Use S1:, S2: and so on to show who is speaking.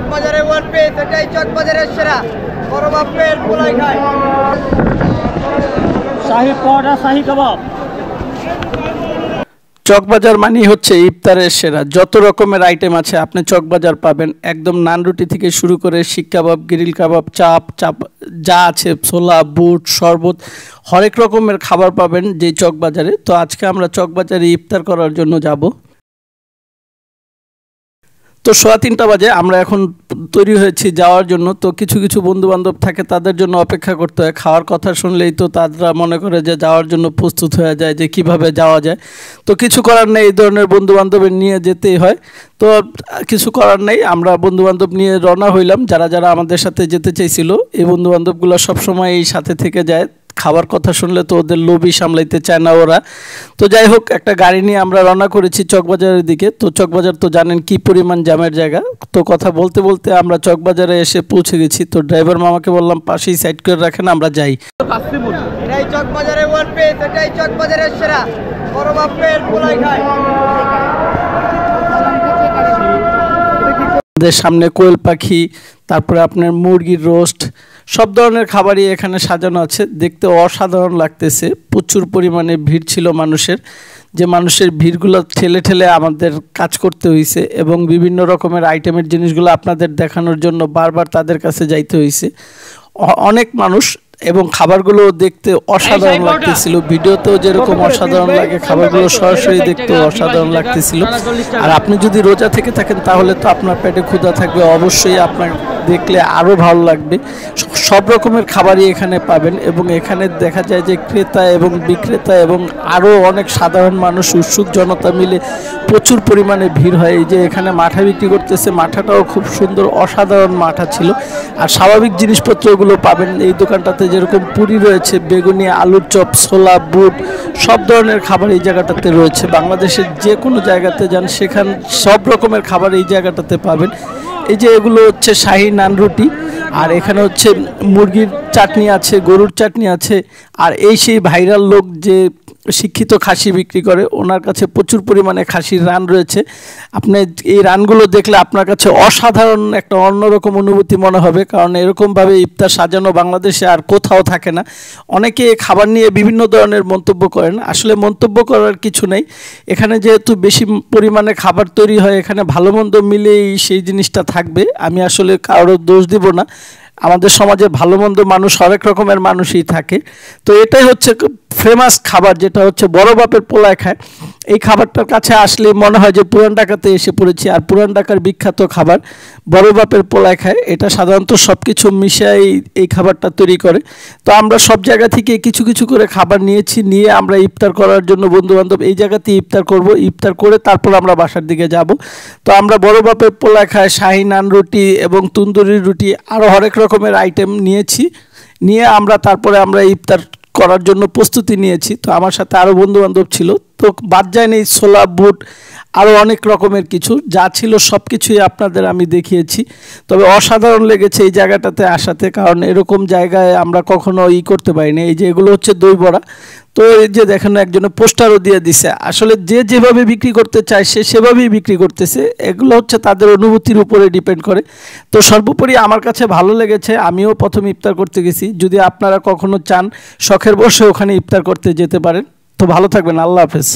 S1: চকবাজারে one piece, এটাই চকবাজারের সেরা বড় বাপের পোলাই খায়।
S2: শাহী পরোটা, শাহী কাবাব।
S3: চকবাজার মানেই হচ্ছে ইফতারের সেরা। যত রকমের আইটেম আছে আপনি চকবাজার পাবেন, একদম নান রুটি থেকে শুরু করে শিক কাবাব, গ্রিল কাবাব, চাপ যা আছে, ছোলা, বুট, শরবত, হরেক রকমের খাবার পাবেন যে চকবাজারে। তো আজকে আমরা চকবাজারে ইফতার করার জন্য যাব। তো 3:15 বাজে আমরা এখন তৈরি হয়েছি যাওয়ার জন্য। তো কিছু কিছু বন্ধুবান্ধব থাকে, তাদের জন্য অপেক্ষা করতে হয়। খাওয়ার কথা শুনলেই তো তারা মনে করে যে যাওয়ার জন্য প্রস্তুত হয়ে যায় যে কিভাবে যাওয়া যায়। তো কিছু করার নেই, এই ধরনের বন্ধুবান্ধবের নিয়ে যেতেই হয়। তো কিছু করার নেই, আমরা বন্ধুবান্ধব নিয়ে রওনা হইলাম। যারা যারা আমাদের সাথে যেতে চাইছিল, এই বন্ধুবান্ধবগুলো সবসময় এই সাথে থেকে যায়। খাবার কথা শুনলে তো ওদের লোভই সামলাইতে চায় না ওরা। তো যাই হোক, একটা গাড়ি নিয়ে আমরা রওনা করেছি চকবাজারের দিকে। তো চকবাজার তো জানেন কি পরিমাণ জ্যামের জায়গা। তো কথা বলতে বলতে আমরা চকবাজারে এসে পৌঁছে গেছি। তো ড্রাইভার মামাকে বললাম পাশেই সাইড করে রাখেন, আমরা যাই।
S1: এটাই চকবাজারে ওয়ান পিস, এটাই চকবাজারের সেরা বড় বাপের পোলাই খায়।
S3: আমাদের সামনে কোয়েল পাখি, তারপরে আপনার মুরগির রোস্ট, সব ধরনের খাবারই এখানে সাজানো আছে। দেখতে অসাধারণ লাগতেছে। প্রচুর পরিমাণে ভিড় ছিল মানুষের, যে মানুষের ভিড়গুলো ঠেলে ঠেলে আমাদের কাজ করতে হয়েছে এবং বিভিন্ন রকমের আইটেমের জিনিসগুলো আপনাদের দেখানোর জন্য বারবার তাদের কাছে যাইতে হয়েছে। অনেক মানুষ এবং খাবারগুলো দেখতে অসাধারণ লাগতেছিল। ভিডিওতেও যেরকম অসাধারণ লাগে, খাবারগুলো সরাসরি দেখতেও অসাধারণ লাগতেছিল। আর আপনি যদি রোজা থেকে থাকেন তাহলে তো আপনার পেটে ক্ষুধা থাকবে, অবশ্যই আপনার দেখলে আরও ভালো লাগবে। সব রকমের খাবারই এখানে পাবেন এবং এখানে দেখা যায় যে ক্রেতা এবং বিক্রেতা এবং আরও অনেক সাধারণ মানুষ, উৎসুক জনতা মিলে প্রচুর পরিমাণে ভিড় হয়। এই যে এখানে মাঠা বিক্রি করতেছে, মাঠাটাও খুব সুন্দর, অসাধারণ মাঠা ছিল। আর স্বাভাবিক জিনিসপত্রগুলো পাবেন এই দোকানটাতে, যেরকম পুরি রয়েছে, বেগুনি, আলুর চপ, ছোলা, বুট, সব ধরনের খাবার এই জায়গাটাতে রয়েছে। বাংলাদেশের যে কোনো জায়গাতে যান সেখানে সব রকমের খাবার এই জায়গাটাতে পাবেন। এই যে এগুলো হচ্ছে শাহী নান রুটি, আর এখানে হচ্ছে মুরগির চাটনি আছে, গরুর চাটনি আছে। আর এই সেই ভাইরাল লোক যে শিক্ষিত খাসি বিক্রি করে, ওনার কাছে প্রচুর পরিমাণে খাসির রান রয়েছে। আপনি এই রানগুলো দেখলে আপনার কাছে অসাধারণ একটা অন্যরকম অনুভূতি মনে হবে, কারণ এরকমভাবে ইফতার সাজানো বাংলাদেশে আর কোথাও থাকে না। অনেকে খাবার নিয়ে বিভিন্ন ধরনের মন্তব্য করেন, আসলে মন্তব্য করার কিছু নেই। এখানে যেহেতু বেশি পরিমাণে খাবার তৈরি হয়, এখানে ভালো মন্দ মিলেই সেই জিনিসটা থাকবে। আমি আসলে কারোর দোষ দিব না, আমাদের সমাজে ভালো মন্দ মানুষ হরেক রকমের মানুষই থাকে। তো এটাই হচ্ছে ফেমাস খাবার, যেটা হচ্ছে বড় বাপের পোলায় খায়। এই খাবারটার কাছে আসলে মনে হয় যে পুরান ঢাকাতে এসে পড়েছি। আর পুরান ঢাকার বিখ্যাত খাবার বড় বাপের পোলায় খায়। এটা সাধারণত সব কিছু মিশাই এই খাবারটা তৈরি করে। তো আমরা সব জায়গা থেকে কিছু কিছু করে খাবার নিয়েছি, নিয়ে আমরা ইফতার করার জন্য বন্ধুবান্ধব এই জায়গাতেই ইফতার করব। ইফতার করে তারপর আমরা বাসার দিকে যাব। তো আমরা বড় বাপের পোলায় খায়, শাহী নান রুটি এবং তন্দুরি রুটি, আরও হরেক রকমের আইটেম নিয়েছি। নিয়ে আমরা তারপরে আমরা ইফতার করার জন্য প্রস্তুতি নিয়েছি। তো আমার সাথে আরও বন্ধুবান্ধব ছিল। তো বাদ যায়নি ছোলা, বুট, আরও অনেক রকমের কিছু যা ছিল সব কিছুই আপনাদের আমি দেখিয়েছি। তবে অসাধারণ লেগেছে এই জায়গাটাতে আসাতে, কারণ এরকম জায়গায় আমরা কখনো করতে পারিনি। এই যে এগুলো হচ্ছে দই বড়া। তো এই যে দেখেন একজনে পোস্টারও দিয়ে দিছে। আসলে যে যেভাবে বিক্রি করতে চায় সে সেভাবেই বিক্রি করতেছে। এগুলো হচ্ছে তাদের অনুভূতির উপরে ডিপেন্ড করে। তো সর্বোপরি আমার কাছে ভালো লেগেছে। আমিও প্রথম ইফতার করতে গেছি। যদি আপনারা কখনো চান শখের বসে ওখানে ইফতার করতে যেতে পারেন। তো ভালো থাকবেন, আল্লাহ হাফেজ।